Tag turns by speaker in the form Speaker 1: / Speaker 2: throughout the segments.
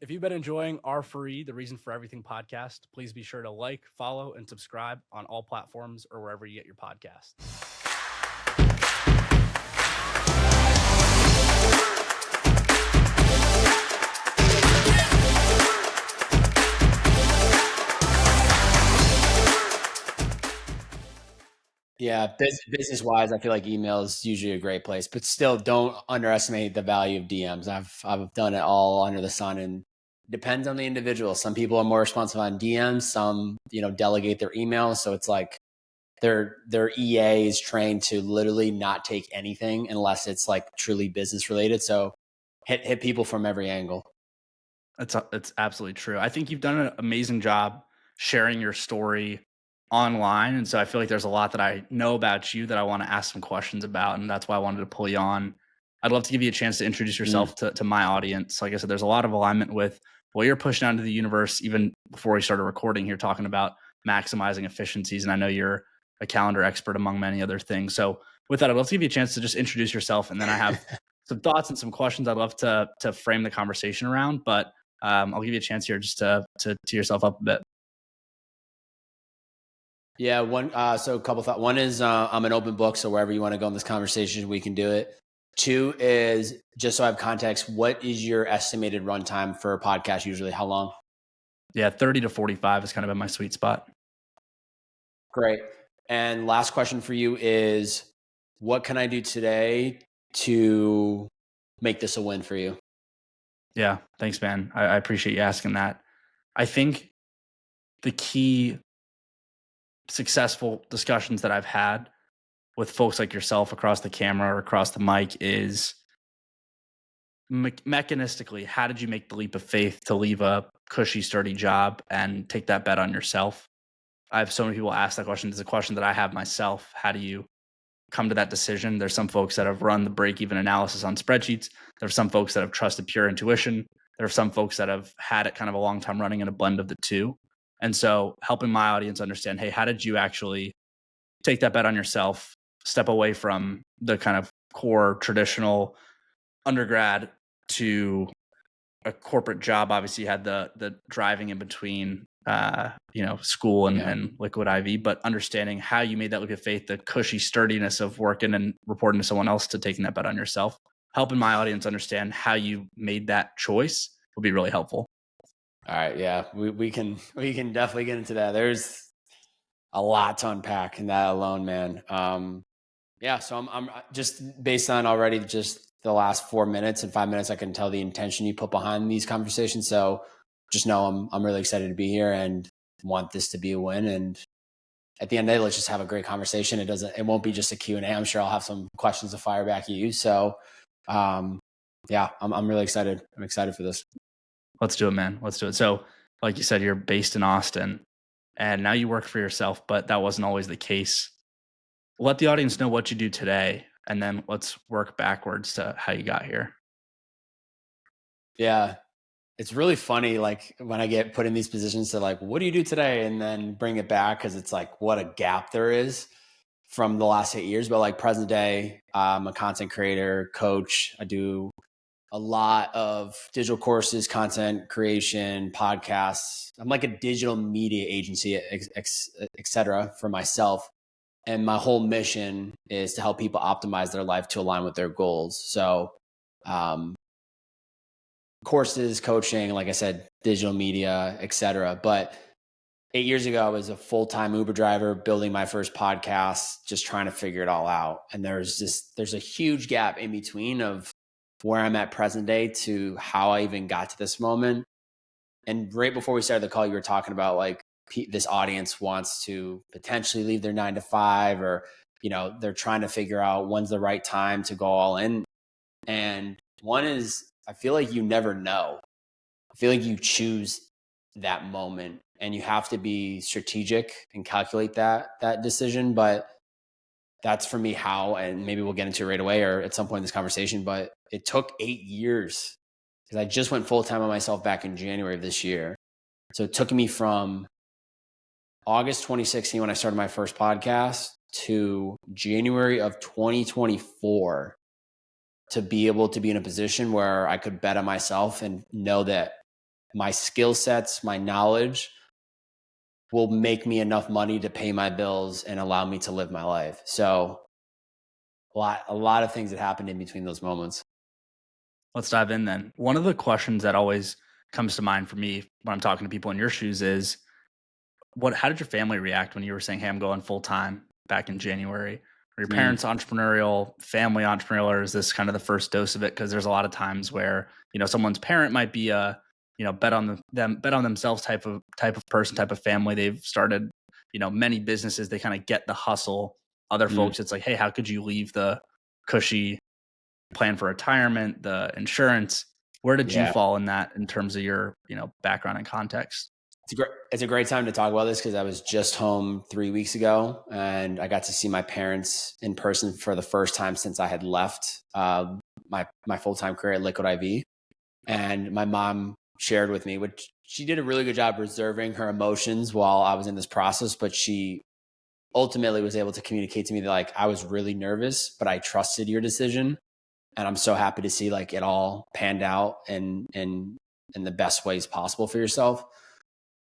Speaker 1: If you've been enjoying R4E, the Reason for Everything podcast, please be sure to like, follow, and subscribe on all platforms or wherever you get your podcasts.
Speaker 2: Yeah, business wise, I feel like email is usually a great place, but still don't underestimate the value of DMs. I've done it all under the sun, and depends on the individual. Some people are more responsive on DMs, some, delegate their emails. So it's like their EA is trained to literally not take anything unless it's like truly business related. So hit people from every angle.
Speaker 1: It's absolutely true. I think you've done an amazing job sharing your story online, and so I feel like there's a lot that I know about you that I want to ask some questions about, and that's why I wanted to pull you on. I'd love to give you a chance to introduce
Speaker 2: Mm.
Speaker 1: yourself to my audience. Like I said, there's a lot of alignment with what you're pushing out into the universe, even before we started recording here, talking about maximizing efficiencies. And I know you're a calendar expert among many other things. So with that, I'd love to give you a chance to just introduce yourself, and then I have some thoughts and some questions I'd love to frame the conversation around. But I'll give you a chance here just to tee yourself up a bit.
Speaker 2: Yeah, so a couple thoughts. One is I'm an open book, so wherever you want to go in this conversation, we can do it. Two is, just so I have context, what is your estimated runtime for a podcast usually? How long?
Speaker 1: Yeah, 30 to 45 is kind of in my sweet spot.
Speaker 2: Great. And last question for you is, what can I do today to make this a win for you?
Speaker 1: Yeah, thanks, man. I appreciate you asking that. I think the key successful discussions that I've had with folks like yourself across the camera or across the mic is mechanistically, how did you make the leap of faith to leave a cushy, sturdy job and take that bet on yourself? I have so many people ask that question. It's a question that I have myself. How do you come to that decision? There's some folks that have run the break-even analysis on spreadsheets. There are some folks that have trusted pure intuition. There are some folks that have had it kind of a long time running in a blend of the two. And so helping my audience understand, hey, how did you actually take that bet on yourself, step away from the kind of core traditional undergrad to a corporate job? Obviously, you had the driving in between, school and,
Speaker 2: Yeah.
Speaker 1: and liquid IV, but understanding how you made that leap of faith, the cushy sturdiness of working and reporting to someone else to taking that bet on yourself, helping my audience understand how you made that choice would be really helpful.
Speaker 2: All right. Yeah. We can definitely get into that. There's a lot to unpack in that alone, man. Yeah. So I'm just based on already just the last 4 minutes and 5 minutes, I can tell the intention you put behind these conversations. So just know I'm really excited to be here and want this to be a win. And at the end of the day, let's just have a great conversation. It won't be just a Q&A. I'm sure I'll have some questions to fire back at you. So, yeah, I'm really excited. I'm excited for this.
Speaker 1: Let's do it, man. Let's do it. So, like you said, you're based in Austin and now you work for yourself, but that wasn't always the case. Let the audience know what you do today, and then let's work backwards to how you got here.
Speaker 2: Yeah. It's really funny, like when I get put in these positions to like, what do you do today? And then bring it back. Cause it's like, what a gap there is from the last 8 years. But like present day, I'm a content creator, coach. I do a lot of digital courses, content creation, podcasts. I'm like a digital media agency, et cetera, for myself. And my whole mission is to help people optimize their life to align with their goals. So, courses, coaching, like I said, digital media, et cetera. But 8 years ago, I was a full-time Uber driver, building my first podcast, just trying to figure it all out. And there's a huge gap in between of where I'm at present day to how I even got to this moment. And right before we started the call, you were talking about like this audience wants to potentially leave their 9 to 5, or, they're trying to figure out when's the right time to go all in. And one is, I feel like you never know. I feel like you choose that moment, and you have to be strategic and calculate that decision. But that's for me how, and maybe we'll get into it right away or at some point in this conversation, but it took 8 years because I just went full time on myself back in January of this year. So it took me from August 2016 when I started my first podcast to January of 2024 to be able to be in a position where I could bet on myself and know that my skill sets, my knowledge will make me enough money to pay my bills and allow me to live my life. So a lot of things that happened in between those moments.
Speaker 1: Let's dive in then. One of the questions that always comes to mind for me when I'm talking to people in your shoes is how did your family react when you were saying, "Hey, I'm going full time" back in January? Were your
Speaker 2: Mm,
Speaker 1: parents entrepreneurial, family entrepreneurial, or is this kind of the first dose of it? Because there's a lot of times where someone's parent might be a bet on themselves type of person, type of family. They've started many businesses. They kind of get the hustle. Other
Speaker 2: mm,
Speaker 1: folks, it's like, hey, how could you leave the cushy plan for retirement, the insurance? Where did you
Speaker 2: yeah.
Speaker 1: fall in that in terms of your background and context?
Speaker 2: It's a great time to talk about this because I was just home 3 weeks ago and I got to see my parents in person for the first time since I had left my full time career at Liquid IV. And my mom shared with me, which she did a really good job reserving her emotions while I was in this process, but she ultimately was able to communicate to me that like I was really nervous, but I trusted your decision, and I'm so happy to see like it all panned out and in the best ways possible for yourself.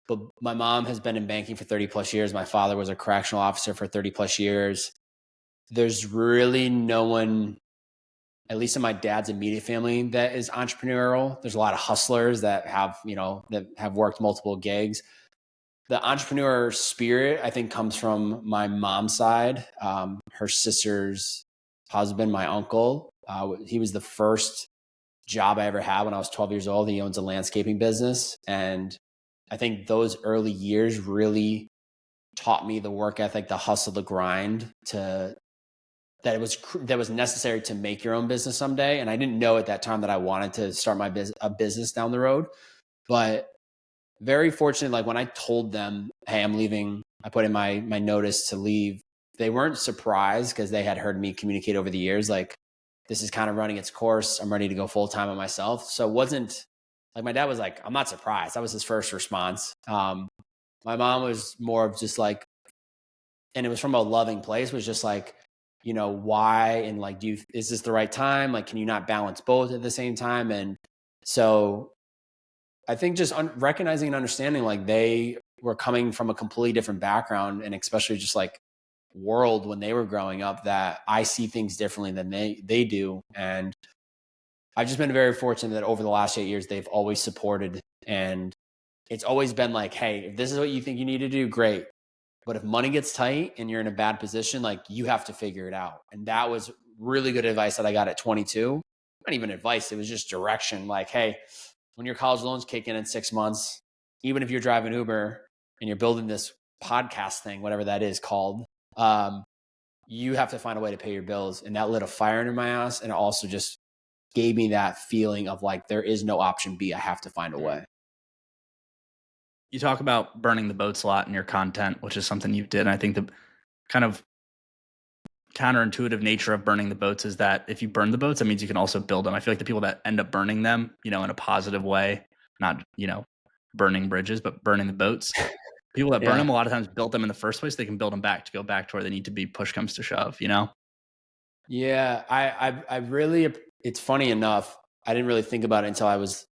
Speaker 2: But my mom has been in banking for 30 plus years. My father was a correctional officer for 30 plus years. There's really no one, at least in my dad's immediate family, that is entrepreneurial. There's a lot of hustlers that have worked multiple gigs. The entrepreneur spirit, I think, comes from my mom's side. Her sister's husband, my uncle, he was the first job I ever had when I was 12 years old. He owns a landscaping business. And I think those early years really taught me the work ethic, the hustle, the grind that was necessary to make your own business someday. And I didn't know at that time that I wanted to start a business down the road, but very fortunate. Like when I told them, "Hey, I'm leaving," I put in my notice to leave. They weren't surprised because they had heard me communicate over the years, like this is kind of running its course. I'm ready to go full time on myself. So it wasn't like my dad was like, "I'm not surprised." That was his first response. My mom was more of just like, and it was from a loving place, was just like, why? And like, is this the right time? Like, can you not balance both at the same time? And so I think just recognizing and understanding like they were coming from a completely different background and especially just like world when they were growing up, that I see things differently than they do. And I've just been very fortunate that over the last 8 years, they've always supported, and it's always been like, hey, if this is what you think you need to do, great. But if money gets tight and you're in a bad position, like you have to figure it out. And that was really good advice that I got at 22. Not even advice, it was just direction. Like, hey, when your college loans kick in 6 months, even if you're driving Uber and you're building this podcast thing, whatever that is called, you have to find a way to pay your bills. And that lit a fire under my ass. And it also just gave me that feeling of like, there is no option B. I have to find a way.
Speaker 1: You talk about burning the boats a lot in your content, which is something you did. And I think the kind of counterintuitive nature of burning the boats is that if you burn the boats, that means you can also build them. I feel like the people that end up burning them, in a positive way, not, burning bridges, but burning the boats. People that burn
Speaker 2: Yeah.
Speaker 1: them a lot of times built them in the first place. They can build them back to go back to where they need to be. Push comes to shove.
Speaker 2: Yeah. I really, it's funny enough. I didn't really think about it until I was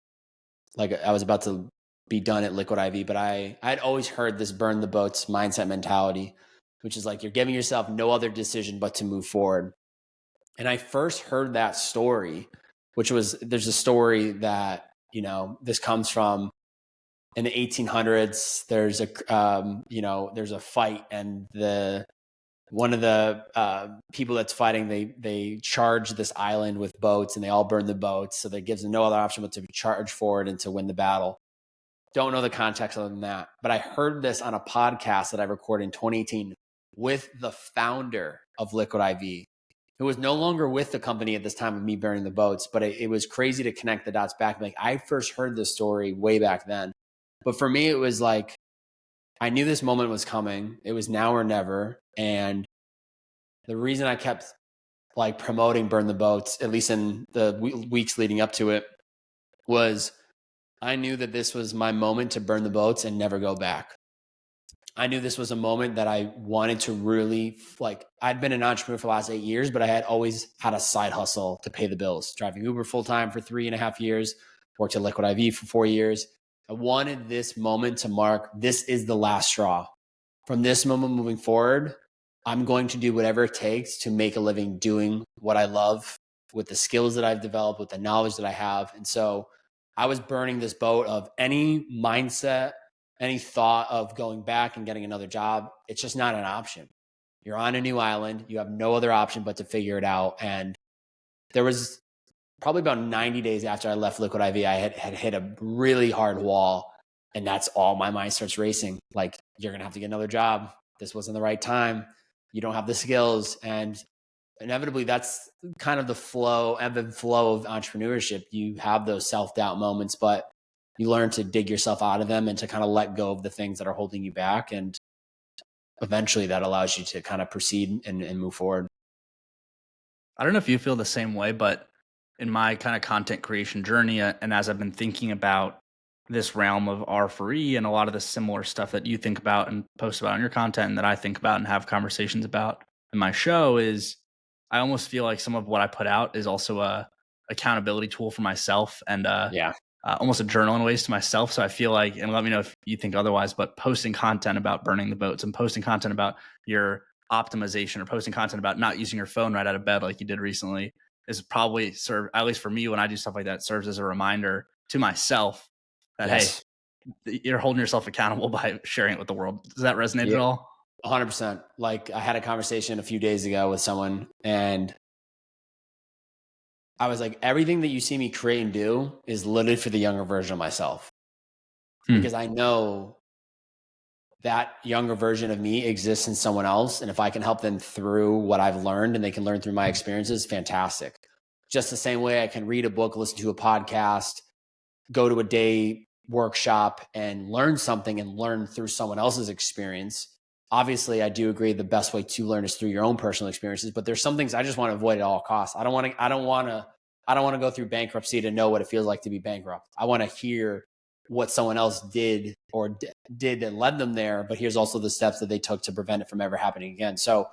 Speaker 2: about to be done at Liquid IV, but I'd always heard this burn the boats mindset mentality, which is like you're giving yourself no other decision but to move forward. And I first heard that story, which was there's a story that, this comes from in the 1800s. There's a fight, and one of the people that's fighting, they charge this island with boats and they all burn the boats. So that gives them no other option but to charge forward and to win the battle. Don't know the context other than that, but I heard this on a podcast that I recorded in 2018 with the founder of Liquid IV, who was no longer with the company at this time of me burning the boats. But it was crazy to connect the dots back. Like I first heard this story way back then, but for me, it was like, I knew this moment was coming. It was now or never. And the reason I kept like promoting burn the boats, at least in the weeks leading up to it, was I knew that this was my moment to burn the boats and never go back. I knew this was a moment that I wanted to really I'd been an entrepreneur for the last 8 years, but I had always had a side hustle to pay the bills. Driving Uber full time for 3.5 years, worked at Liquid IV for 4 years. I wanted this moment to mark, this is the last straw. From this moment moving forward, I'm going to do whatever it takes to make a living doing what I love with the skills that I've developed, with the knowledge that I have. And so I was burning this boat of any mindset, any thought of going back and getting another job. It's just not an option. You're on a new island. You have no other option but to figure it out. And there was probably about 90 days after I left Liquid IV, I had hit a really hard wall. And that's all my mind starts racing. Like, you're going to have to get another job. This wasn't the right time. You don't have the skills. And inevitably, that's kind of the ebb and flow of entrepreneurship. You have those self-doubt moments, but you learn to dig yourself out of them and to kind of let go of the things that are holding you back. And eventually that allows you to kind of proceed and move forward.
Speaker 1: I don't know if you feel the same way, but in my kind of content creation journey, and as I've been thinking about this realm of R4E and a lot of the similar stuff that you think about and post about on your content and that I think about and have conversations about in my show, is I almost feel like some of what I put out is also a accountability tool for myself and
Speaker 2: Yeah.
Speaker 1: Almost a journal in ways to myself. So I feel like, and let me know if you think otherwise, but posting content about burning the boats and posting content about your optimization or posting content about not using your phone right out of bed like you did recently is probably serve, at least for me, when I do stuff like that, serves as a reminder to myself that,
Speaker 2: Yes.
Speaker 1: hey, you're holding yourself accountable by sharing it with the world. Does that resonate
Speaker 2: Yeah.
Speaker 1: at all?
Speaker 2: 100%. Like, I had a conversation a few days ago with someone, and I was like, everything that you see me create and do is literally for the younger version of myself. Because I know that younger version of me exists in someone else. And if I can help them through what I've learned and they can learn through my experiences, fantastic. Just the same way I can read a book, listen to a podcast, go to a day workshop and learn something and learn through someone else's experience. Obviously, I do agree the best way to learn is through your own personal experiences, but there's some things I just want to avoid at all costs. I don't want to go through bankruptcy to know what it feels like to be bankrupt. I want to hear what someone else did or did that led them there, but here's also the steps that they took to prevent it from ever happening again. So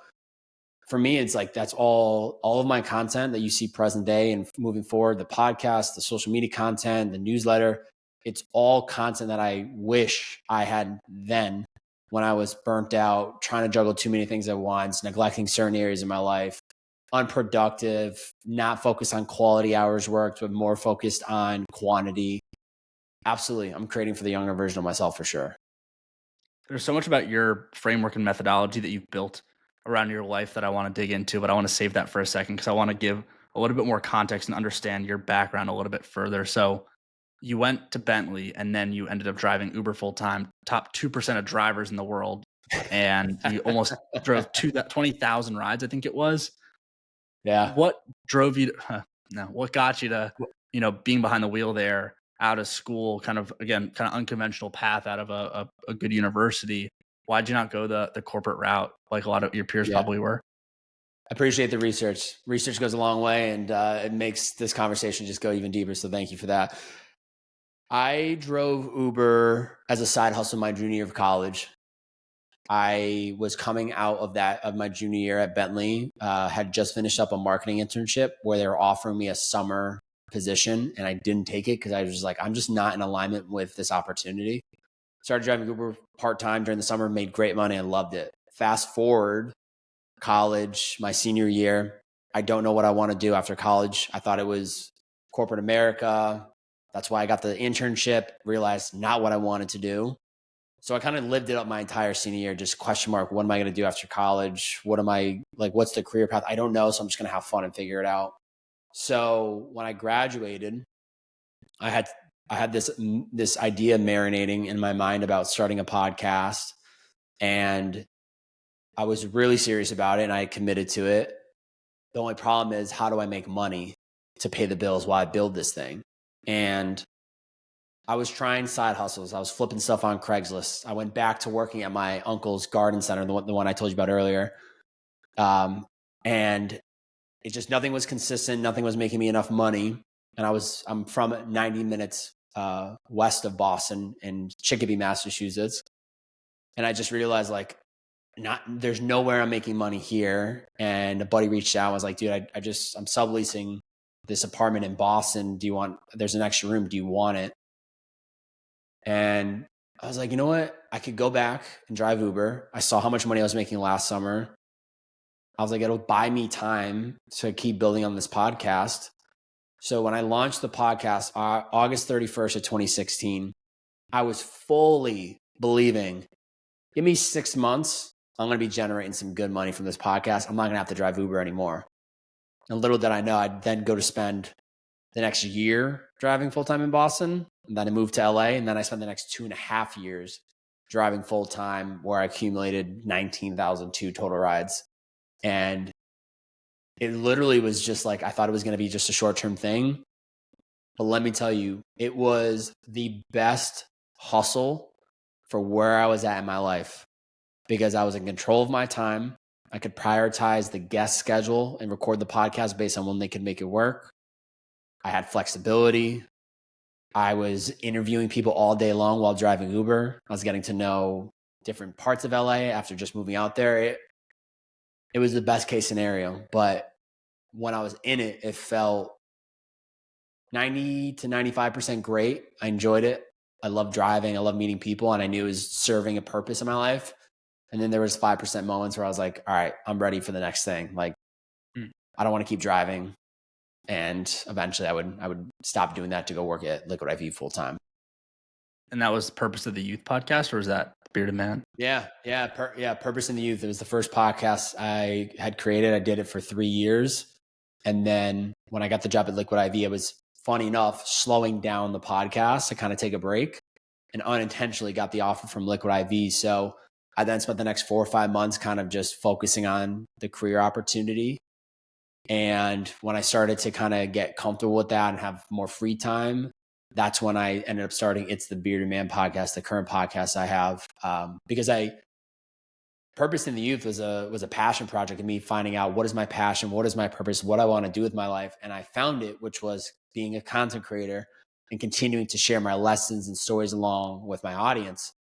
Speaker 2: for me, it's like, that's all of my content that you see present day and moving forward, the podcast, the social media content, the newsletter, it's all content that I wish I had then, when I was burnt out, trying to juggle too many things at once, neglecting certain areas of my life, unproductive, not focused on quality hours worked, but more focused on quantity. Absolutely. I'm creating for the younger version of myself for sure.
Speaker 1: There's so much about your framework and methodology that you've built around your life that I want to dig into, but I want to save that for a second because I want to give a little bit more context and understand your background a little bit further. So you went to Bentley and then you ended up driving Uber full time, top 2% of drivers in the world. And you almost drove 20,000 rides, I think it was.
Speaker 2: Yeah.
Speaker 1: What drove you what got you to, being behind the wheel there, out of school, kind of unconventional path out of a good university? Why'd you not go the corporate route like a lot of your peers
Speaker 2: Yeah.
Speaker 1: probably were?
Speaker 2: I appreciate the research. Research goes a long way, and it makes this conversation just go even deeper. So thank you for that. I drove Uber as a side hustle my junior year of college. I was coming out of my junior year at Bentley, had just finished up a marketing internship where they were offering me a summer position, and I didn't take it because I was just like, I'm just not in alignment with this opportunity. Started driving Uber part-time during the summer, made great money and loved it. Fast forward, college, my senior year, I don't know what I want to do after college. I thought it was corporate America. That's why I got the internship, realized not what I wanted to do. So I kind of lived it up my entire senior year, just question mark, what am I going to do after college? What's the career path? I don't know. So I'm just going to have fun and figure it out. So when I graduated, I had this idea marinating in my mind about starting a podcast, and I was really serious about it and I committed to it. The only problem is, how do I make money to pay the bills while I build this thing? And I was trying side hustles. I was flipping stuff on Craigslist. I went back to working at my uncle's garden center, the one I told you about earlier. And it just, nothing was consistent. Nothing was making me enough money. And I'm from 90 minutes west of Boston in Chicopee, Massachusetts. And I just realized, like, there's nowhere I'm making money here. And a buddy reached out and was like, dude, I'm subleasing this apartment in Boston. There's an extra room. Do you want it? And I was like, you know what? I could go back and drive Uber. I saw how much money I was making last summer. I was like, it'll buy me time to keep building on this podcast. So when I launched the podcast, August 31st of 2016, I was fully believing, give me 6 months. I'm going to be generating some good money from this podcast. I'm not going to have to drive Uber anymore. And little did I know, I'd then go to spend the next year driving full-time in Boston. And then I moved to LA. And then I spent the next 2.5 years driving full-time, where I accumulated 19,002 total rides. And it literally was just like, I thought it was going to be just a short-term thing. But let me tell you, it was the best hustle for where I was at in my life, because I was in control of my time. I could prioritize the guest schedule and record the podcast based on when they could make it work. I had flexibility. I was interviewing people all day long while driving Uber. I was getting to know different parts of LA after just moving out there. It was the best case scenario. But when I was in it, it felt 90 to 95% great. I enjoyed it. I love driving. I love meeting people. And I knew it was serving a purpose in my life. And then there was 5% moments where I was like, all right, I'm ready for the next thing. Like, I don't want to keep driving. And eventually I would stop doing that to go work at Liquid IV full time.
Speaker 1: And that was the purpose of the youth podcast, or is that Bearded Man?
Speaker 2: Yeah. Purpose in the Youth. It was the first podcast I had created. I did it for 3 years. And then when I got the job at Liquid IV, it was, funny enough, slowing down the podcast to kind of take a break, and unintentionally got the offer from Liquid IV. So I then spent the next 4 or 5 months kind of just focusing on the career opportunity. And when I started to kind of get comfortable with that and have more free time, that's when I ended up starting It's the Bearded Man podcast, the current podcast I have, because Purpose in the Youth was a passion project of me finding out, what is my passion, what is my purpose, what I want to do with my life. And I found it, which was being a content creator and continuing to share my lessons and stories along with my audience.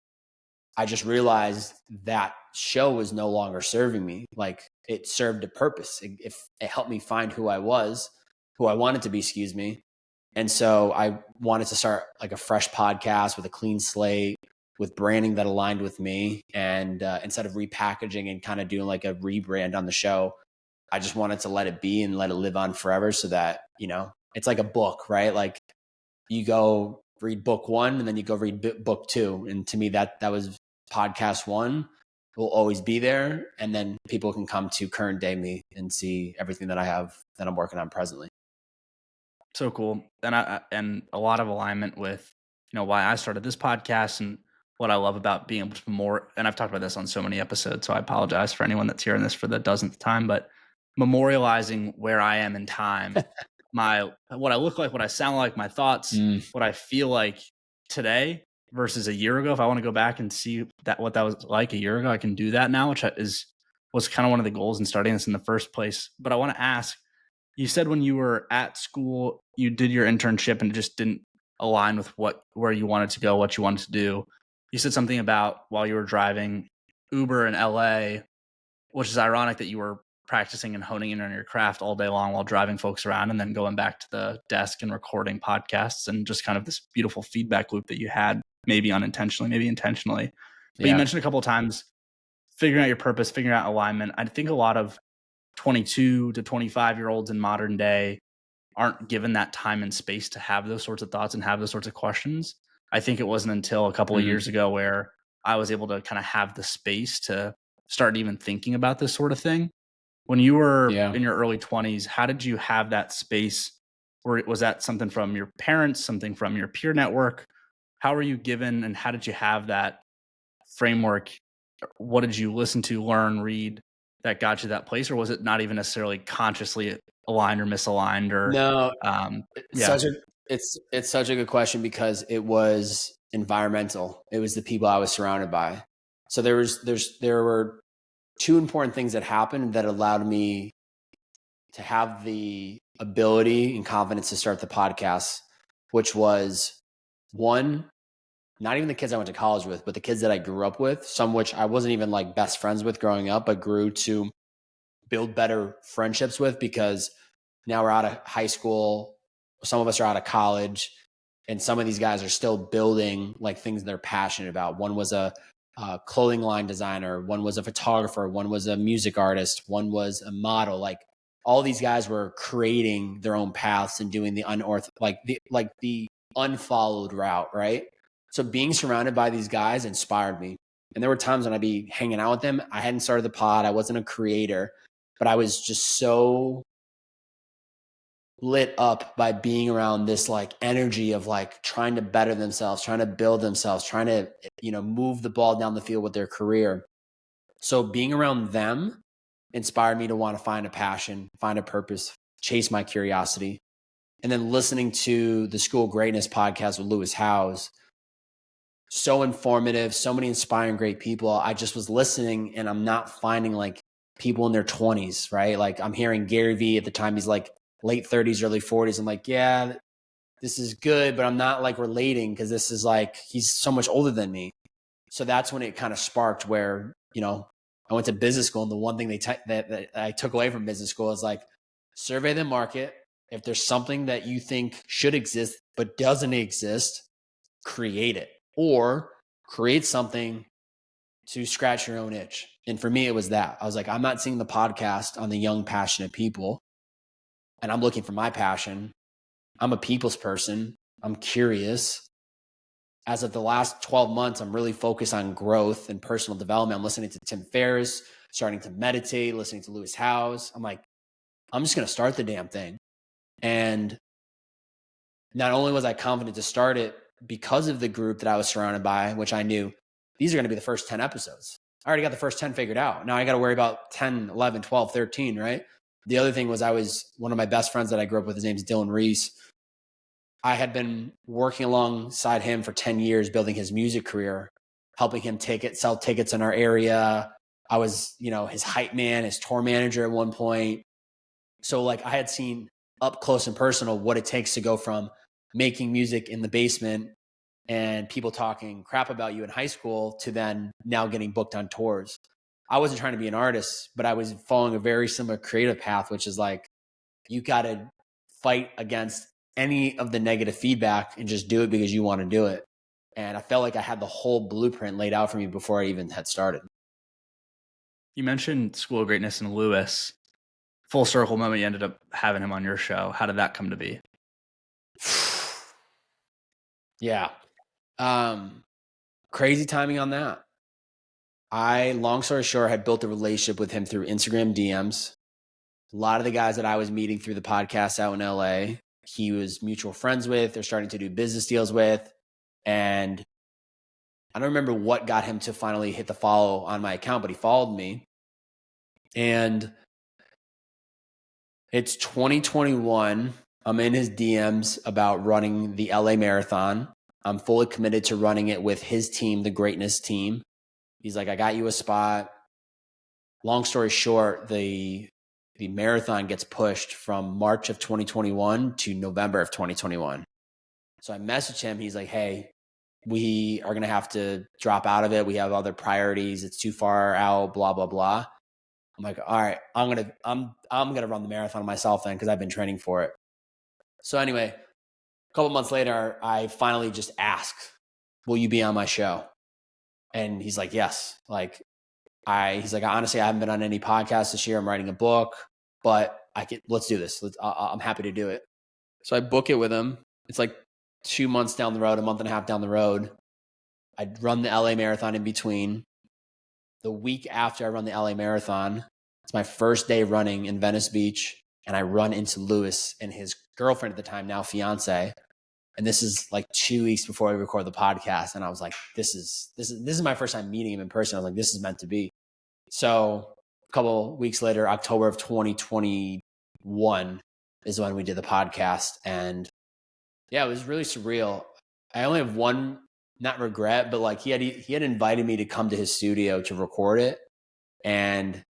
Speaker 2: I just realized that show was no longer serving me. Like, it served a purpose. It helped me find who I was, who I wanted to be, excuse me. And so I wanted to start like a fresh podcast with a clean slate, with branding that aligned with me. And instead of repackaging and kind of doing like a rebrand on the show, I just wanted to let it be and let it live on forever, so that, it's like a book, right? Like, you go read book 1 and then you go read book 2. And to me, that was podcast 1. It will always be there. And then people can come to current day me and see everything that I have that I'm working on presently.
Speaker 1: So cool. And a lot of alignment with, why I started this podcast and what I love about being able to and I've talked about this on so many episodes, so I apologize for anyone that's hearing this for the dozenth time, but memorializing where I am in time, what I look like, what I sound like, my thoughts, what I feel like today versus a year ago. If I want to go back and see what that was like a year ago, I can do that now, which was kind of one of the goals in starting this in the first place. But I want to ask, you said when you were at school, you did your internship and it just didn't align with where you wanted to go, what you wanted to do. You said something about while you were driving Uber in LA, which is ironic that you were practicing and honing in on your craft all day long while driving folks around, and then going back to the desk and recording podcasts, and just kind of this beautiful feedback loop that you had, maybe unintentionally, maybe intentionally. But you mentioned a couple of times figuring out your purpose, figuring out alignment. I think a lot of 22 to 25-year-olds in modern day aren't given that time and space to have those sorts of thoughts and have those sorts of questions. I think it wasn't until a couple of years ago where I was able to kind of have the space to start even thinking about this sort of thing. When you were in your early 20s, how did you have that space? Or was that something from your parents, something from your peer network? How were you given, and how did you have that framework? What did you listen to, learn, read that got you that place? Or was it not even necessarily consciously aligned or misaligned? Or
Speaker 2: No, it's such a good question, because it was environmental. It was the people I was surrounded by. So there were 2 important things that happened that allowed me to have the ability and confidence to start the podcast, which was, 1, not even the kids I went to college with, but the kids that I grew up with, some which I wasn't even like best friends with growing up, but grew to build better friendships with, because now we're out of high school. Some of us are out of college. And some of these guys are still building like things they're passionate about. One was a clothing line designer. One was a photographer. One was a music artist. One was a model. Like all these guys were creating their own paths and doing the the unfollowed route, right? So being surrounded by these guys inspired me. And there were times when I'd be hanging out with them. I hadn't started the pod. I wasn't a creator, but I was just so lit up by being around this like energy of like trying to better themselves, trying to build themselves, trying to, move the ball down the field with their career. So being around them inspired me to want to find a passion, find a purpose, chase my curiosity. And then listening to the School of Greatness podcast with Lewis Howes, so informative, so many inspiring, great people. I just was listening and I'm not finding like people in their 20s, right? Like I'm hearing Gary Vee at the time, he's like late 30s, early 40s. I'm like, yeah, this is good, but I'm not like relating because this is like, he's so much older than me. So that's when it kind of sparked where, I went to business school. And the one thing that I took away from business school is like, survey the market. If there's something that you think should exist, but doesn't exist, create it or create something to scratch your own itch. And for me, it was that. I was like, I'm not seeing the podcast on the young, passionate people. And I'm looking for my passion. I'm a people's person. I'm curious. As of the last 12 months, I'm really focused on growth and personal development. I'm listening to Tim Ferriss, starting to meditate, listening to Lewis Howes. I'm like, I'm just going to start the damn thing. And not only was I confident to start it because of the group that I was surrounded by, which I knew these are going to be the first 10 episodes. I already got the first 10 figured out. Now I got to worry about 10, 11, 12, 13, right? The other thing was one of my best friends that I grew up with, his name's Dylan Reese. I had been working alongside him for 10 years, building his music career, helping him sell tickets in our area. I was, his hype man, his tour manager at one point. So like I had seen up close and personal what it takes to go from making music in the basement and people talking crap about you in high school to then now getting booked on tours. I wasn't trying to be an artist, but I was following a very similar creative path, which is like, you got to fight against any of the negative feedback and just do it because you want to do it. And I felt like I had the whole blueprint laid out for me before I even had started.
Speaker 1: You mentioned School of Greatness and Lewis. Full circle moment, you ended up having him on your show. How did that come to be?
Speaker 2: Yeah. Crazy timing on that. Long story short, had built a relationship with him through Instagram DMs. A lot of the guys that I was meeting through the podcast out in LA, he was mutual friends with, they're starting to do business deals with. And I don't remember what got him to finally hit the follow on my account, but he followed me. And it's 2021. I'm in his DMs about running the LA Marathon. I'm fully committed to running it with his team, the Greatness team. He's like, I got you a spot. Long story short, the marathon gets pushed from March of 2021 to November of 2021. So I messaged him. He's like, hey, we are going to have to drop out of it. We have other priorities. It's too far out, blah, blah, blah. I'm like, all right, I'm going to run the marathon myself then, because I've been training for it. So anyway, a couple months later, I finally just asked, will you be on my show? And he's like, yes. He's like, honestly, I haven't been on any podcasts this year. I'm writing a book, but let's do this. I'm happy to do it. So I book it with him. It's like 2 months down the road, a month and a half down the road. I'd run the LA Marathon in between. The week after I run the LA Marathon, it's my first day running in Venice Beach. And I run into Lewis and his girlfriend at the time, now fiance. And this is like 2 weeks before we record the podcast. And I was like, this is my first time meeting him in person. I was like, this is meant to be. So a couple weeks later, October of 2021 is when we did the podcast. And yeah, it was really surreal. I only have one, not regret, but like he had invited me to come to his studio to record it. And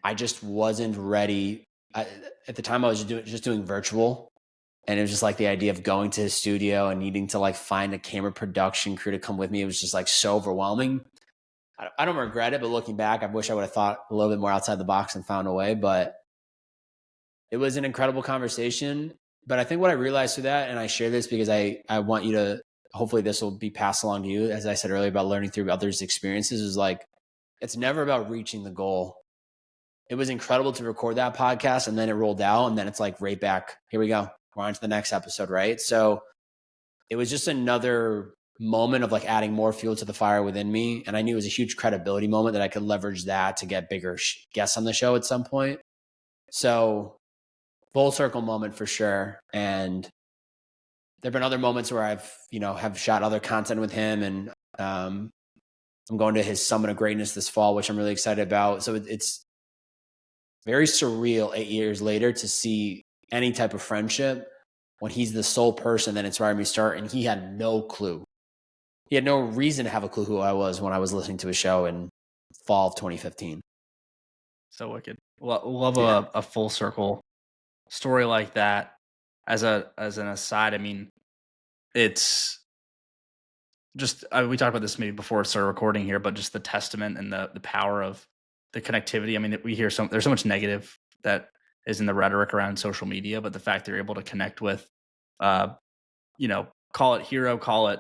Speaker 2: I just wasn't ready. At the time I was just doing virtual. And it was just like the idea of going to his studio and needing to like find a camera production crew to come with me. It was just like so overwhelming. I don't regret it, but looking back, I wish I would have thought a little bit more outside the box and found a way. But it was an incredible conversation. But I think what I realized through that, and I share this because I want you to, hopefully this will be passed along to you, as I said earlier about learning through others' experiences, is like, it's never about reaching the goal. It was incredible to record that podcast, and then it rolled out, and then it's like right back, here we go. We're on to the next episode, right? So it was just another moment of like adding more fuel to the fire within me. And I knew it was a huge credibility moment that I could leverage that to get bigger guests on the show at some point. So full circle moment for sure. And there've been other moments where I've, have shot other content with him, and I'm going to his Summit of Greatness this fall, which I'm really excited about. So it's very surreal 8 years later to see any type of friendship when he's the sole person that inspired me to start, and he had no clue. He had no reason to have a clue who I was when I was listening to a show in fall of 2015.
Speaker 1: So wicked. Love a full circle story like that. As an aside, I mean, it's just we talked about this maybe before we started recording here, but just the testament and the power of the connectivity. I mean, we hear there's so much negative that is in the rhetoric around social media, but the fact they're able to connect with, call it hero, call it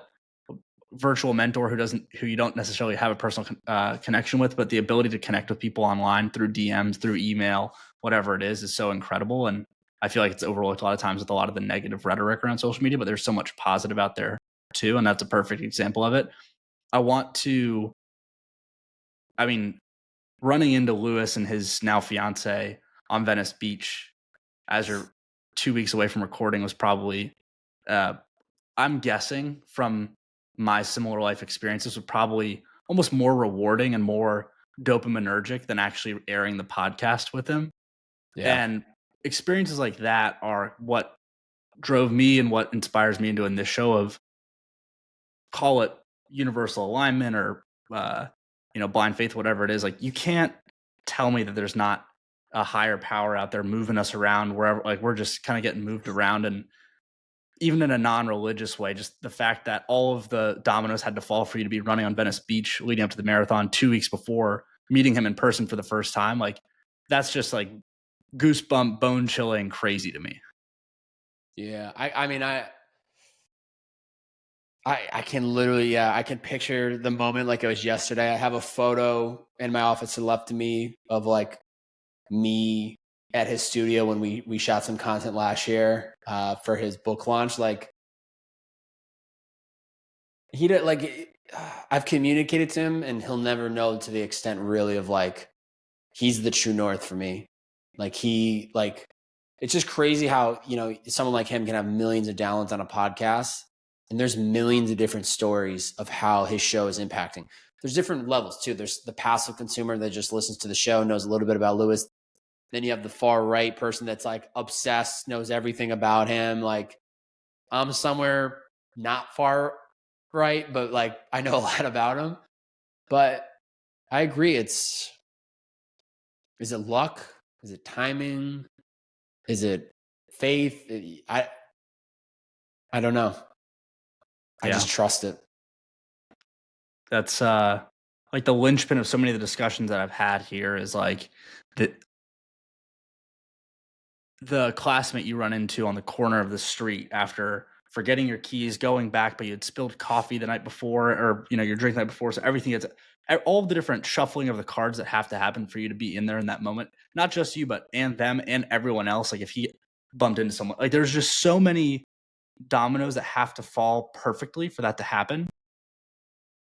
Speaker 1: virtual mentor who you don't necessarily have a personal connection with, but the ability to connect with people online through DMs, through email, whatever it is so incredible. And I feel like it's overlooked a lot of times with a lot of the negative rhetoric around social media, but there's so much positive out there too. And that's a perfect example of it. Running into Lewis and his now fiance on Venice Beach as you're 2 weeks away from recording was probably, I'm guessing from my similar life experiences, was probably almost more rewarding and more dopaminergic than actually airing the podcast with him. Yeah. And experiences like that are what drove me and what inspires me into doing this show of, call it universal alignment or, blind faith, whatever it is. Like, you can't tell me that there's not a higher power out there moving us around wherever, like, we're just kind of getting moved around. And even in a non-religious way, just the fact that all of the dominoes had to fall for you to be running on Venice Beach leading up to the marathon 2 weeks before, meeting him in person for the first time, like, that's just like goosebump, bone chilling, crazy to me.
Speaker 2: Yeah. I can literally, I can picture the moment like it was yesterday. I have a photo in my office to the left of me of like me at his studio when we shot some content last year for his book launch. Like, he did, like, I've communicated to him, and he'll never know to the extent really of like, he's the true north for me. Like, it's just crazy how, someone like him can have millions of downloads on a podcast, and there's millions of different stories of how his show is impacting. There's different levels too. There's the passive consumer that just listens to the show, knows a little bit about Lewis. Then you have the far right person that's like obsessed, knows everything about him. Like, I'm somewhere not far right, but like, I know a lot about him. But I agree. Is it luck? Is it timing? Is it faith? I don't know. I just trust it.
Speaker 1: That's like the linchpin of so many of the discussions that I've had here is like the classmate you run into on the corner of the street after forgetting your keys, going back, but you had spilled coffee the night before, or your drink the night before. So everything is all of the different shuffling of the cards that have to happen for you to be in there in that moment. Not just you, but and them and everyone else. Like, if he bumped into someone, like, there's just so many dominoes that have to fall perfectly for that to happen,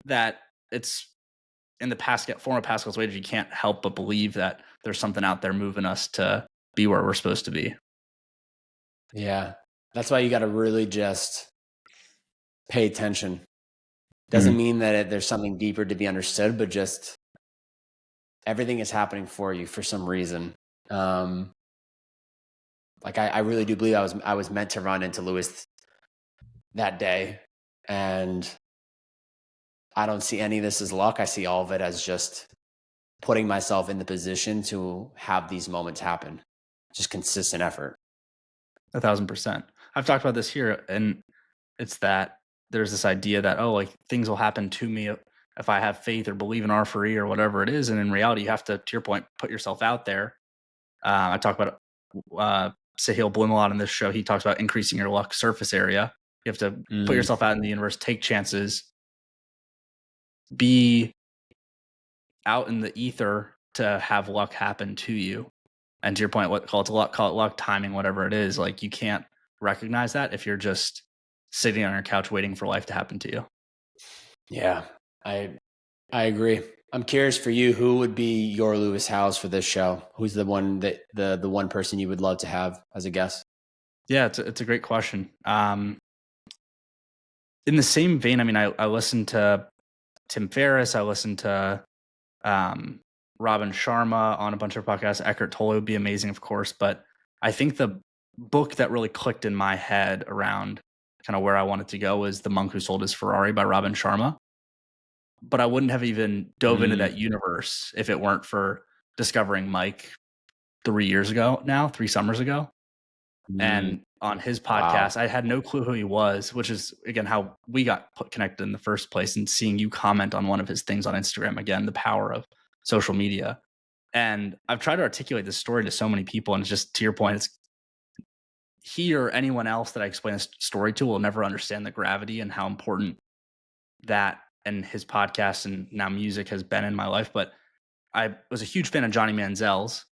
Speaker 1: that it's in the form of Pascal's wager. You can't help but believe that there's something out there moving us to be where we're supposed to be.
Speaker 2: Yeah. That's why you got to really just pay attention. Doesn't mean that there's something deeper to be understood, but just everything is happening for you for some reason. Like, I really do believe I was meant to run into Lewis that day, and I don't see any of this as luck. I see all of it as just putting myself in the position to have these moments happen. Just consistent effort.
Speaker 1: 1,000%. I've talked about this here, and it's that there's this idea that, like, things will happen to me if I have faith or believe in R4E or whatever it is. And in reality, you have to your point, put yourself out there. I talk about Sahil Bloom a lot on this show. He talks about increasing your luck surface area. You have to put yourself out in the universe, take chances, be out in the ether to have luck happen to you. And to your point, call it luck, timing, whatever it is. Like, you can't recognize that if you're just sitting on your couch waiting for life to happen to you.
Speaker 2: Yeah, I agree. I'm curious for you, who would be your Lewis Howes for this show? Who's the one that the one person you would love to have as a guest?
Speaker 1: Yeah, it's a great question. In the same vein, I mean, I listened to Tim Ferriss. I listened to Robin Sharma on a bunch of podcasts. Eckhart Tolle would be amazing, of course. But I think the book that really clicked in my head around kind of where I wanted to go was The Monk Who Sold His Ferrari by Robin Sharma. But I wouldn't have even dove into that universe if it weren't for discovering Mike 3 summers ago. And on his podcast, I had no clue who he was, which is, again, how we got connected in the first place, and seeing you comment on one of his things on Instagram. Again, the power of social media. And I've tried to articulate this story to so many people, and it's just, to your point, it's he or anyone else that I explain this story to will never understand the gravity and how important that and his podcast and now music has been in my life. But I was a huge fan of Johnny Manziel's.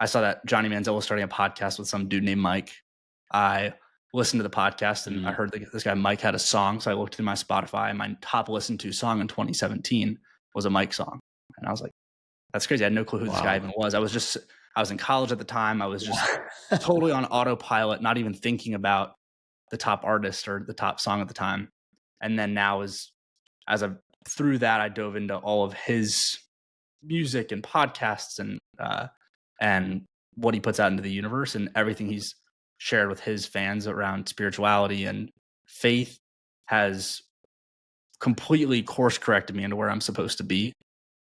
Speaker 1: I saw that Johnny Manziel was starting a podcast with some dude named Mike. I listened to the podcast and I heard this guy Mike had a song. So I looked through my Spotify, and my top listened to song in 2017 was a Mike song. And I was like, that's crazy. I had no clue who this guy even was. I was in college at the time. I was just totally on autopilot, not even thinking about the top artist or the top song at the time. And then now through that, I dove into all of his music and podcasts and what he puts out into the universe, and everything he's shared with his fans around spirituality and faith has completely course corrected me into where I'm supposed to be.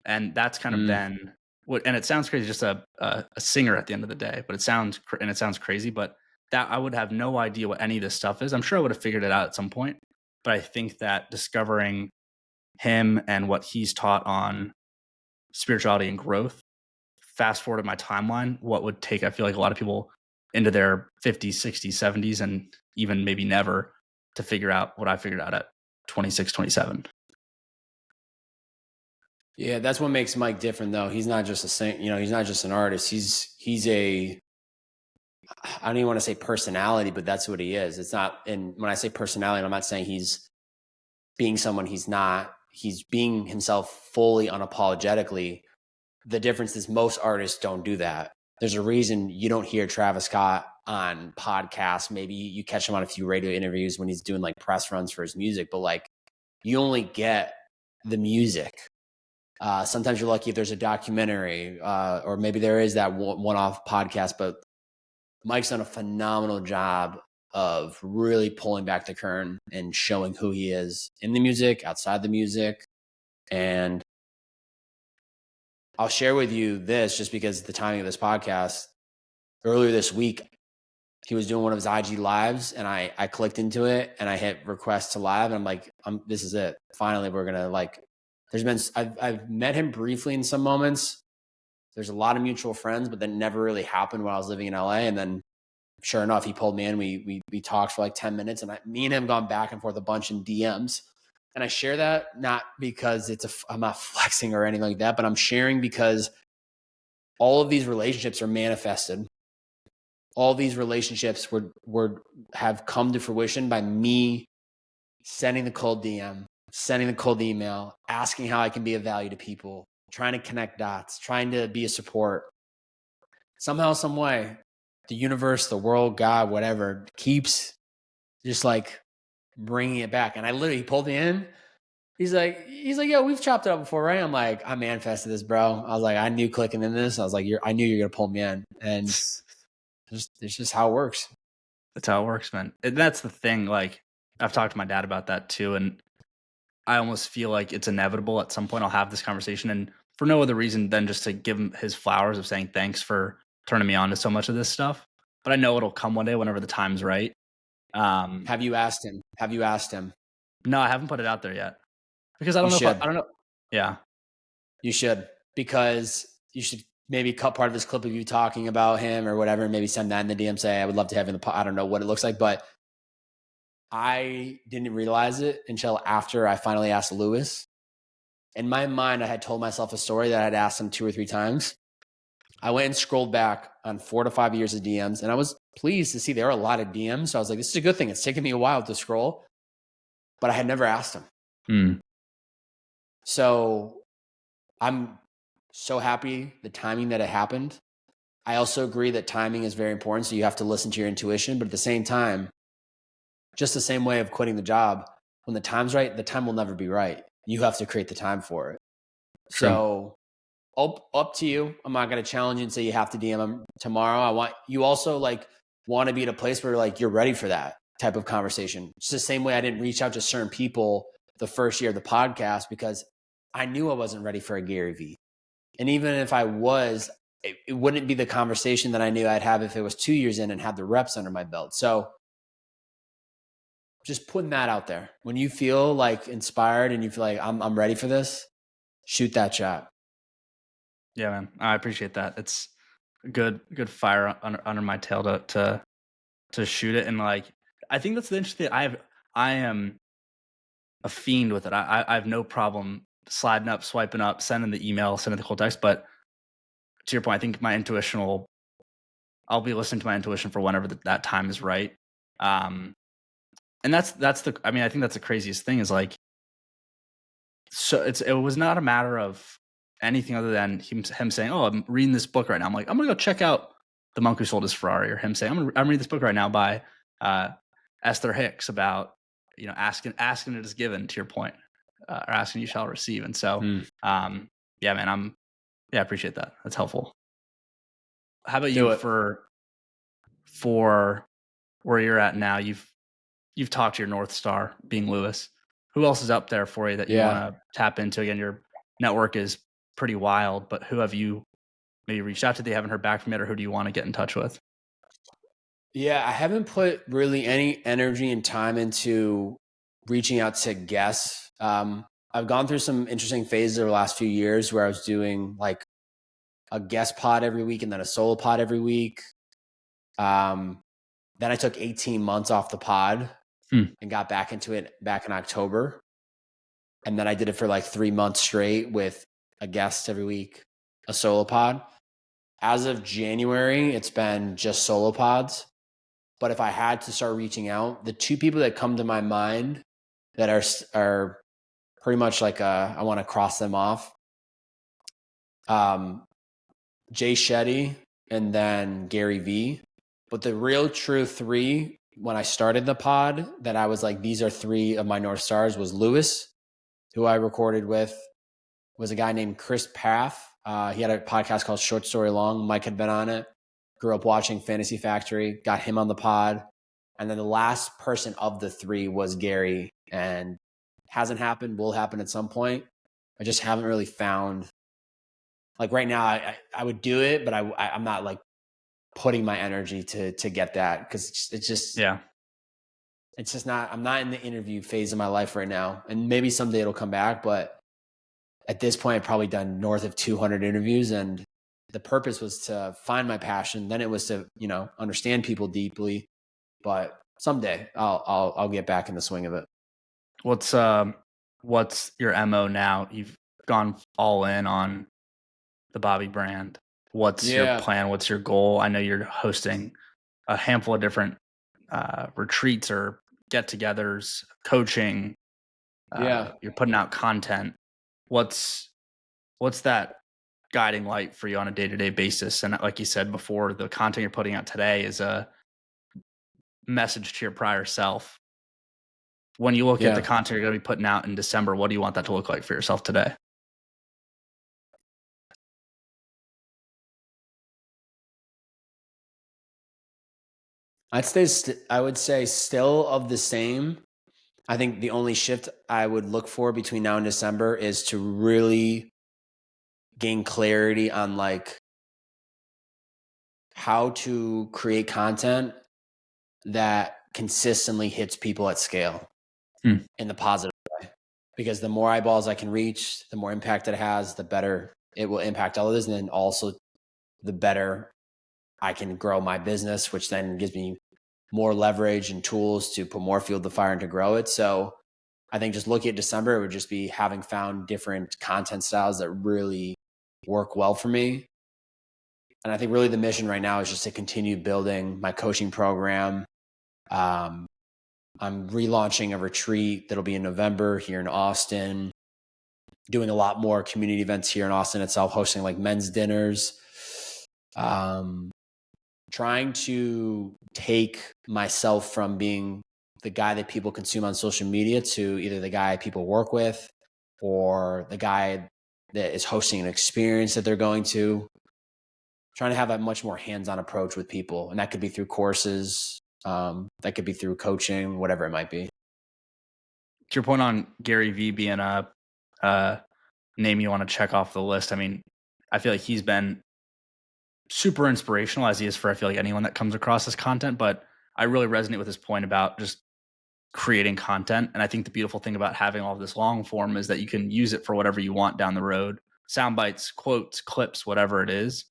Speaker 1: And that's kind of been what, and it sounds crazy, just a singer at the end of the day, but it sounds crazy, but that I would have no idea what any of this stuff is. I'm sure I would have figured it out at some point, but I think that discovering him and what he's taught on spirituality and growth, fast forward my timeline, what would take, I feel like, a lot of people into their 50s, 60s, 70s, and even maybe never, to figure out what I figured out at 26, 27.
Speaker 2: Yeah, that's what makes Mike different, though. He's not just a singer, he's not just an artist. He's a, I don't even want to say personality, but that's what he is. It's not, and when I say personality, I'm not saying he's being someone he's not. He's being himself fully, unapologetically. The difference is most artists don't do that. There's a reason you don't hear Travis Scott on podcasts. Maybe you catch him on a few radio interviews when he's doing like press runs for his music, but like, you only get the music. Sometimes you're lucky if there's a documentary, or maybe there is that one-off podcast, but Mike's done a phenomenal job of really pulling back the curtain and showing who he is in the music, outside the music. And I'll share with you this, just because the timing of this podcast. Earlier this week, he was doing one of his IG lives, and I clicked into it and I hit request to live, and I'm like, this is it. Finally, we're going to like, I've met him briefly in some moments. There's a lot of mutual friends, but that never really happened when I was living in LA. And then sure enough, he pulled me in. We talked for like 10 minutes, and me and him gone back and forth a bunch in DMs. And I share that not because I'm not flexing or anything like that, but I'm sharing because all of these relationships are manifested. All these relationships have come to fruition by me sending the cold DM, sending the cold email, asking how I can be of value to people, trying to connect dots, trying to be a support. Somehow, some way, the universe, the world, God, whatever, keeps just like bringing it back. And he pulled me in. He's like, yo, we've chopped it up before, right? I'm like, I manifested this, bro. I was like, I knew clicking in this. I was like, I knew you're going to pull me in. And it's just how it works.
Speaker 1: That's how it works, man. And that's the thing. Like, I've talked to my dad about that too. And I almost feel like it's inevitable at some point I'll have this conversation, and for no other reason than just to give him his flowers of saying thanks for turning me on to so much of this stuff. But I know it'll come one day whenever the time's right.
Speaker 2: Have you asked him?
Speaker 1: No, I haven't put it out there yet because I don't know. I don't know. Yeah,
Speaker 2: you should, because you should maybe cut part of his clip of you talking about him or whatever, and maybe send that in the DM, say, I would love to have you in the pod. I don't know what it looks like, but I didn't realize it until after I finally asked Lewis. In my mind, I had told myself a story that I had asked him 2 or 3 times. I went and scrolled back on 4 to 5 years of DMs, and I was pleased to see there are a lot of DMs. So I was like, this is a good thing. It's taken me a while to scroll, but I had never asked him. So I'm so happy the timing that it happened. I also agree that timing is very important. So you have to listen to your intuition, but at the same time, just the same way of quitting the job, when the time's right, the time will never be right. You have to create the time for it.
Speaker 1: True.
Speaker 2: So up to you. I'm not going to challenge you and say you have to DM them tomorrow. I want you also like want to be at a place where like you're ready for that type of conversation. It's the same way I didn't reach out to certain people the first year of the podcast because I knew I wasn't ready for a Gary Vee. And even if I was, it wouldn't be the conversation that I knew I'd have if it was 2 years in and had the reps under my belt. So just putting that out there. When you feel like inspired and you feel like I'm ready for this, shoot that shot.
Speaker 1: Yeah, man. I appreciate that. It's good fire under my tail to shoot it. And like, I think that's the interesting thing. I am a fiend with it. I have no problem sliding up, swiping up, sending the email, sending the cold text. But to your point, I think I'll be listening to my intuition for whenever that time is right. And I think that's the craziest thing is like, so it was not a matter of anything other than him saying, "Oh, I'm reading this book right now." I'm like, I'm gonna go check out The Monk Who Sold His Ferrari, or him saying, I'm reading this book right now by Esther Hicks about asking it is given, to your point, or asking you shall receive. And so, yeah, man, I appreciate that. That's helpful. How about you for where you're at now? You've talked to your North Star being Lewis. Who else is up there for you that you want to tap into? Again, your network is pretty wild, but who have you maybe reached out to that you haven't heard back from yet, or who do you want to get in touch with?
Speaker 2: Yeah, I haven't put really any energy and time into reaching out to guests. I've gone through some interesting phases over the last few years where I was doing like a guest pod every week and then a solo pod every week. Then I took 18 months off the pod and got back into it back in October. And then I did it for like 3 months straight with a guest every week, a solo pod. As of January, it's been just solo pods. But if I had to start reaching out, the 2 people that come to my mind that are pretty much like I want to cross them off. Jay Shetty and then Gary Vee. But the real true 3 when I started the pod that I was like, these are 3 of my North Stars was Lewis, who I recorded with, was a guy named Chris Path. He had a podcast called Short Story Long. Mike had been on it. Grew up watching Fantasy Factory, got him on the pod. And then the last person of the 3 was Gary, and hasn't happened, will happen at some point. I just haven't really found, like right now, I would do it, but I'm not like putting my energy to get that because it's just not, I'm not in the interview phase of my life right now. And maybe someday it'll come back, but at this point I've probably done north of 200 interviews, and the purpose was to find my passion. Then it was to, understand people deeply, but someday I'll get back in the swing of it.
Speaker 1: What's your MO now? You've gone all in on the Bobby brand. What's your plan? What's your goal? I know you're hosting a handful of different retreats or get-togethers, coaching. You're putting out content. What's that guiding light for you on a day-to-day basis? And like you said before, the content you're putting out today is a message to your prior self. When you look at the content you're going to be putting out in December, what do you want that to look like for yourself today?
Speaker 2: I would say still of the same. I think the only shift I would look for between now and December is to really gain clarity on like how to create content that consistently hits people at scale in the positive way. Because the more eyeballs I can reach, the more impact it has, the better it will impact others. And then also the better I can grow my business, which then gives me more leverage and tools to put more fuel to the fire and to grow it. So I think just looking at December, it would just be having found different content styles that really work well for me. And I think really the mission right now is just to continue building my coaching program. I'm relaunching a retreat that'll be in November here in Austin, doing a lot more community events here in Austin itself, hosting like men's dinners, trying to take myself from being the guy that people consume on social media to either the guy people work with or the guy that is hosting an experience that they're going to. Trying to have a much more hands-on approach with people. And that could be through courses, that could be through coaching, whatever it might be.
Speaker 1: To your point on Gary Vee being a name you want to check off the list, I mean, I feel like he's been super inspirational as he is for, I feel like, anyone that comes across his content. But I really resonate with his point about just creating content. And I think the beautiful thing about having all of this long form is that you can use it for whatever you want down the road. Sound bites, quotes, clips, whatever it is.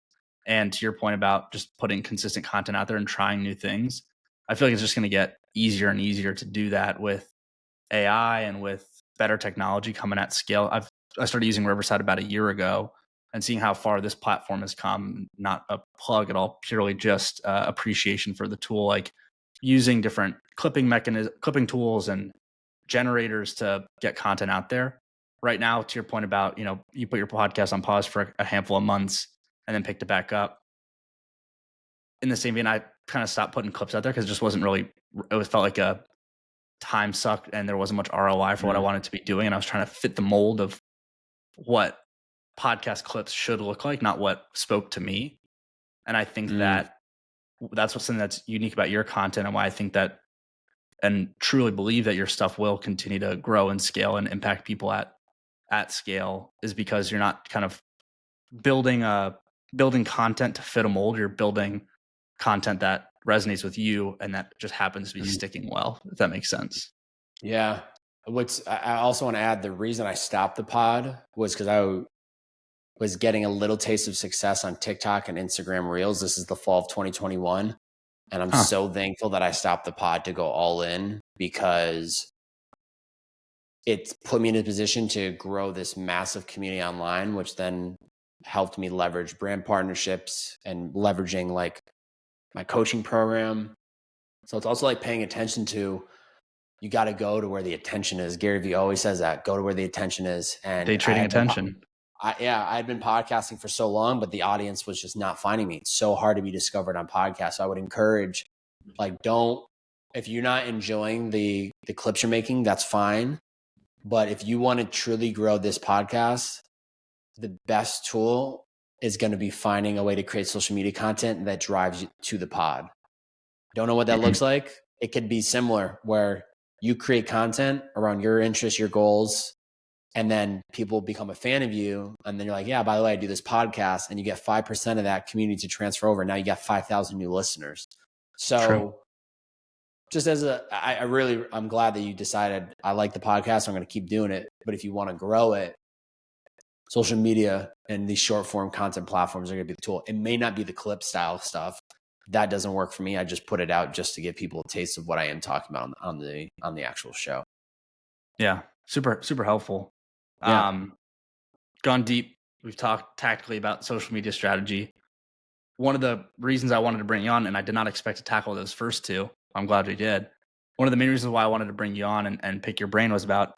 Speaker 1: And to your point about just putting consistent content out there and trying new things, I feel like it's just going to get easier and easier to do that with AI and with better technology coming at scale. I started using Riverside about a year ago, and seeing how far this platform has come, not a plug at all, purely just appreciation for the tool, like using different clipping tools and generators to get content out there. Right now, to your point about, you put your podcast on pause for a handful of months and then picked it back up. In the same vein, I kind of stopped putting clips out there because it just wasn't really, it felt like a time suck and there wasn't much ROI for what I wanted to be doing. And I was trying to fit the mold of what podcast clips should look like, not what spoke to me. And I think that that's what's something that's unique about your content, and why I think that and truly believe that your stuff will continue to grow and scale and impact people at scale, is because you're not kind of building content to fit a mold. You're building content that resonates with you and that just happens to be sticking well, if that makes sense.
Speaker 2: Yeah. I also want to add, the reason I stopped the pod was because I was getting a little taste of success on TikTok and Instagram Reels. This is the fall of 2021. And I'm so thankful that I stopped the pod to go all in, because it put me in a position to grow this massive community online, which then helped me leverage brand partnerships and leveraging like my coaching program. So it's also like paying attention to, you got to go to where the attention is. Gary Vee always says that, go to where the attention is. And
Speaker 1: day trading attention.
Speaker 2: I had been podcasting for so long, but the audience was just not finding me. It's so hard to be discovered on podcasts. So I would encourage, like, if you're not enjoying the clips you're making, that's fine. But if you want to truly grow this podcast, the best tool is going to be finding a way to create social media content that drives you to the pod. Don't know what that looks like. It could be similar, where you create content around your interests, your goals, and then people become a fan of you. And then you're like, yeah, by the way, I do this podcast, and you get 5% of that community to transfer over. Now you got 5,000 new listeners. So
Speaker 1: True.
Speaker 2: Just as I'm glad that you decided, I like the podcast, I'm going to keep doing it. But if you want to grow it, social media and these short form content platforms are going to be the tool. It may not be the clip style stuff. That doesn't work for me. I just put it out just to give people a taste of what I am talking about on the actual show.
Speaker 1: Yeah. Super, super helpful.
Speaker 2: Yeah.
Speaker 1: Gone deep. We've talked tactically about social media strategy. One of the reasons I wanted to bring you on, and I did not expect to tackle those first two, I'm glad we did. One of the main reasons why I wanted to bring you on and pick your brain was about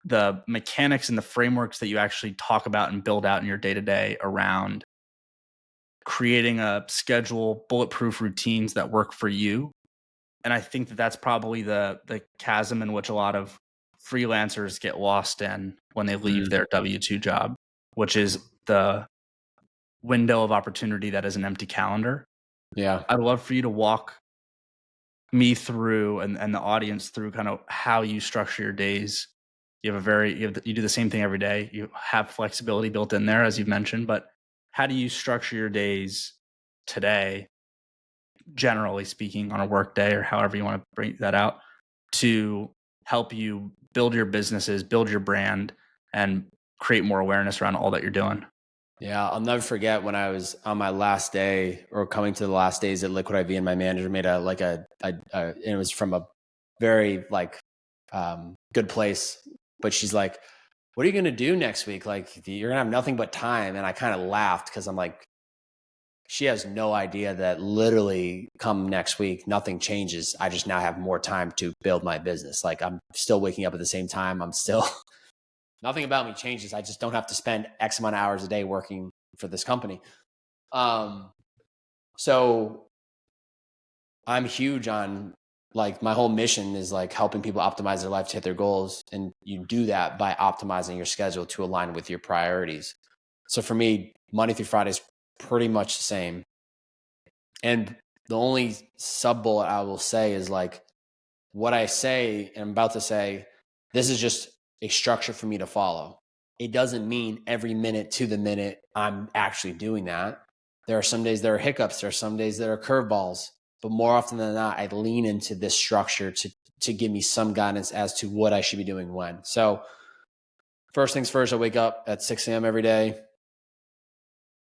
Speaker 1: the mechanics and the frameworks that you actually talk about and build out in your day-to-day around creating a schedule, bulletproof routines that work for you. And I think that that's probably the chasm in which a lot of freelancers get lost in when they leave their W-2 job, which is the window of opportunity that is an empty calendar.
Speaker 2: Yeah.
Speaker 1: I'd love for you to walk me through and the audience through kind of how you structure your days. You do the same thing every day. You have flexibility built in there, as you've mentioned, but how do you structure your days today, generally speaking, on a work day, or however you want to bring that out, to help you build your businesses, build your brand, and create more awareness around all that you're doing?
Speaker 2: Yeah, I'll never forget when I was on my last day or coming to the last days at Liquid IV, and my manager made and it was from a very good place, but she's like, "What are you going to do next week? Like, you're going to have nothing but time." And I kind of laughed because I'm like, she has no idea that literally come next week, nothing changes. I just now have more time to build my business. Like, I'm still waking up at the same time. I'm still nothing about me changes. I just don't have to spend X amount of hours a day working for this company. Um, so I'm huge on, like, my whole mission is like helping people optimize their life to hit their goals. And you do that by optimizing your schedule to align with your priorities. So for me, Monday through Friday is pretty much the same. And the only sub bullet I will say is like what I say and I'm about to say, this is just a structure for me to follow. It doesn't mean every minute to the minute I'm actually doing that. There are some days there are hiccups. There are some days there are curveballs. But more often than not, I lean into this structure to give me some guidance as to what I should be doing when. So first things first, I wake up at 6 a.m. every day.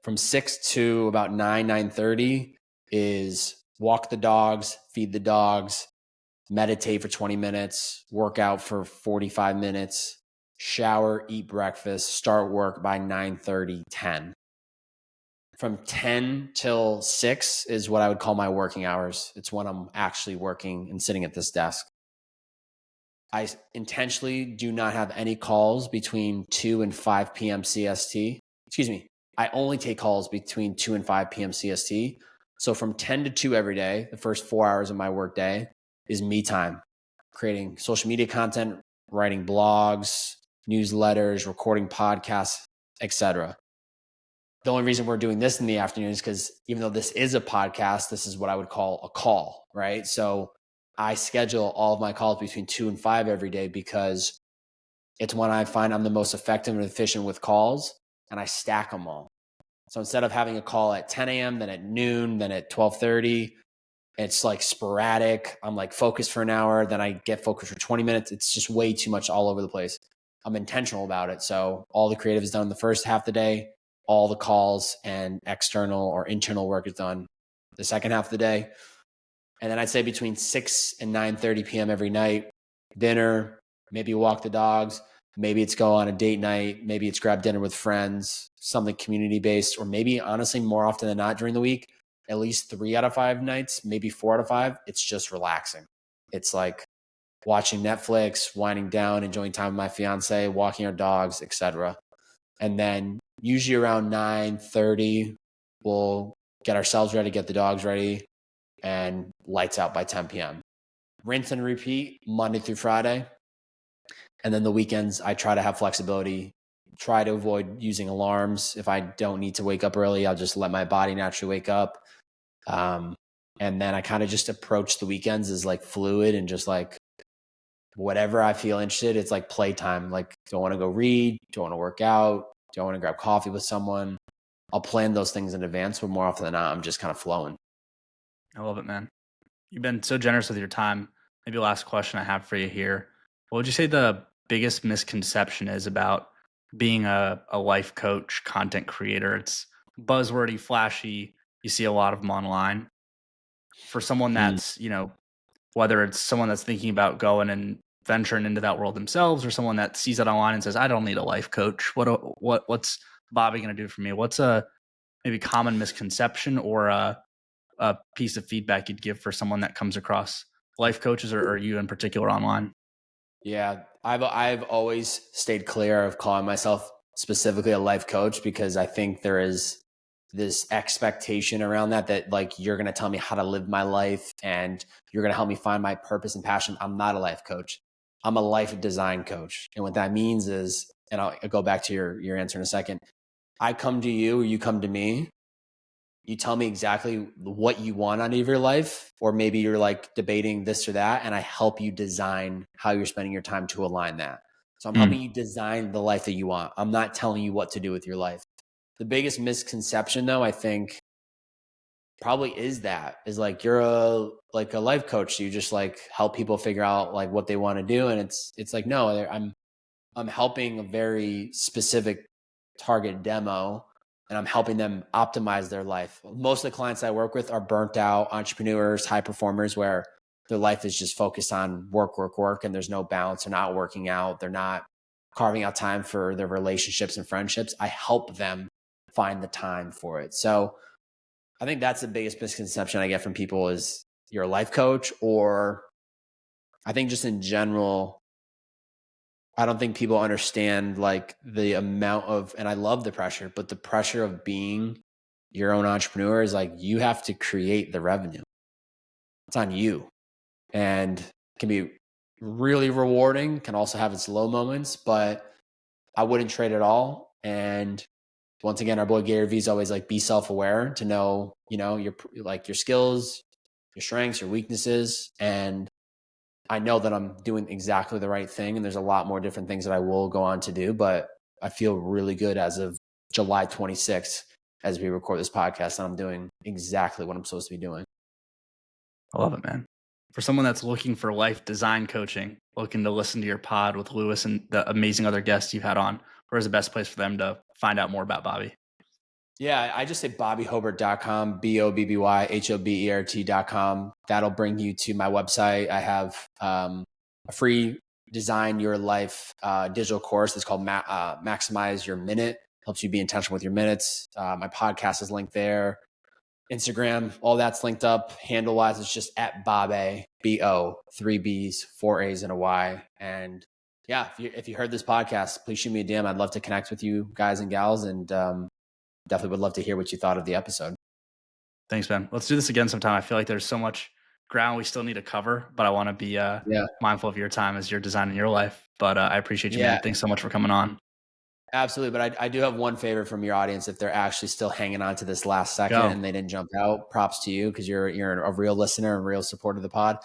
Speaker 2: From 6 to about 9:30 is walk the dogs, feed the dogs, meditate for 20 minutes, work out for 45 minutes, shower, eat breakfast, start work by 9:30, 10. From 10 till 6 is what I would call my working hours. It's when I'm actually working and sitting at this desk. I intentionally do not have any calls between 2 and 5 p.m. CST. Excuse me. I only take calls between 2 and 5 p.m. CST. So from 10 to 2 every day, the first 4 hours of my work day is me time, creating social media content, writing blogs, newsletters, recording podcasts, etc. The only reason we're doing this in the afternoon is because even though this is a podcast, this is what I would call a call, right? So I schedule all of my calls between 2 and 5 every day because it's when I find I'm the most effective and efficient with calls, and I stack them all. So instead of having a call at 10 a.m., then at noon, then at 12:30, it's like sporadic. I'm like focused for an hour, then I get focused for 20 minutes. It's just way too much all over the place. I'm intentional about it. So all the creative is done the first half of the day, all the calls and external or internal work is done the second half of the day. And then I'd say between 6 and 9:30 p.m. every night, dinner, maybe walk the dogs, maybe it's go on a date night, maybe it's grab dinner with friends, something community based, or maybe honestly more often than not during the week, at least 3 out of 5 nights, maybe 4 out of 5, it's just relaxing. It's like watching Netflix, winding down, enjoying time with my fiance, walking our dogs, etc. And then usually around 9:30, we'll get ourselves ready, get the dogs ready, and lights out by 10 p.m. Rinse and repeat Monday through Friday. And then the weekends, I try to have flexibility, try to avoid using alarms. If I don't need to wake up early, I'll just let my body naturally wake up. And then I kind of just approach the weekends as like fluid and just like whatever I feel interested. It's like playtime. Like, do I want to go read? Do I want to work out? Do I want to grab coffee with someone? I'll plan those things in advance, but more often than not, I'm just kind of flowing.
Speaker 1: I love it, man. You've been so generous with your time. Maybe last question I have for you here. What would you say the biggest misconception is about being a life coach, content creator? It's buzzwordy, flashy. You see a lot of them online. For someone
Speaker 2: Hmm.
Speaker 1: that's, whether it's someone that's thinking about going and venturing into that world themselves or someone that sees it online and says, I don't need a life coach. What's Bobby going to do for me? What's a maybe common misconception or a piece of feedback you'd give for someone that comes across life coaches or you in particular online?
Speaker 2: Yeah, I've always stayed clear of calling myself specifically a life coach because I think there is this expectation around that like you're going to tell me how to live my life and you're going to help me find my purpose and passion. I'm not a life coach. I'm a life design coach. And what that means is, and I'll go back to your answer in a second. I come to you or you come to me. You tell me exactly what you want out of your life, or maybe you're like debating this or that, and I help you design how you're spending your time to align that. So I'm helping
Speaker 1: Mm.
Speaker 2: you design the life that you want. I'm not telling you what to do with your life. The biggest misconception though, I think probably is like you're a life coach. So you just like help people figure out like what they want to do. And it's like, no, I'm helping a very specific target demo and I'm helping them optimize their life. Most of the clients I work with are burnt out entrepreneurs, high performers, where their life is just focused on work, work, work, and there's no balance. They're not working out. They're not carving out time for their relationships and friendships. I help them find the time for it. So I think that's the biggest misconception I get from people is you're a life coach, or I think just in general, I don't think people understand like the amount of, and I love the pressure, but the pressure of being your own entrepreneur is like, you have to create the revenue. It's on you, and it can be really rewarding, can also have its low moments, but I wouldn't trade it all. And once again, our boy Gary Vee is always like, be self-aware to know, your skills, your strengths, your weaknesses. And I know that I'm doing exactly the right thing. And there's a lot more different things that I will go on to do, but I feel really good as of July 26th, as we record this podcast, and I'm doing exactly what I'm supposed to be doing.
Speaker 1: I love it, man. For someone that's looking for life design coaching, looking to listen to your pod with Lewis and the amazing other guests you've had on, where's the best place for them to find out more about Bobby?
Speaker 2: Yeah, I just say BobbyHobert.com, BobbyHobert.com. That'll bring you to my website. I have a free Design Your Life digital course. It's called Maximize Your Minute. Helps you be intentional with your minutes. My podcast is linked there. Instagram, all that's linked up. Handle-wise, it's just at Bobby, B-O, 3 B's, 4 A's, and a Y. And yeah, if you heard this podcast, please shoot me a DM. I'd love to connect with you guys and gals, and definitely would love to hear what you thought of the episode.
Speaker 1: Thanks, Ben. Let's do this again sometime. I feel like there's so much ground we still need to cover, but I want to be mindful of your time as you're designing your life. But I appreciate you, man. Thanks so much for coming on.
Speaker 2: Absolutely. But I do have one favor from your audience. If they're actually still hanging on to this last second and they didn't jump out, props to you, because you're a real listener and real supporter of the pod.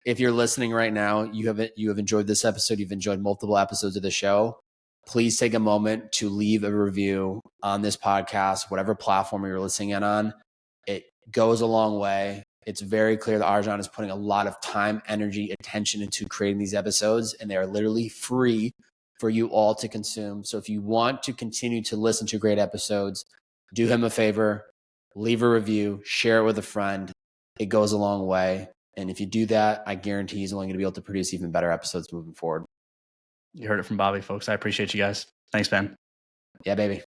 Speaker 2: If you're listening right now, you have enjoyed this episode, you've enjoyed multiple episodes of the show, please take a moment to leave a review on this podcast, whatever platform you're listening in on. It goes a long way. It's very clear that Arjan is putting a lot of time, energy, attention into creating these episodes, and they are literally free for you all to consume. So if you want to continue to listen to great episodes, do him a favor, leave a review, share it with a friend. It goes a long way. And if you do that, I guarantee he's only going to be able to produce even better episodes moving forward.
Speaker 1: You heard it from Bobby, folks. I appreciate you guys. Thanks, Ben.
Speaker 2: Yeah, baby.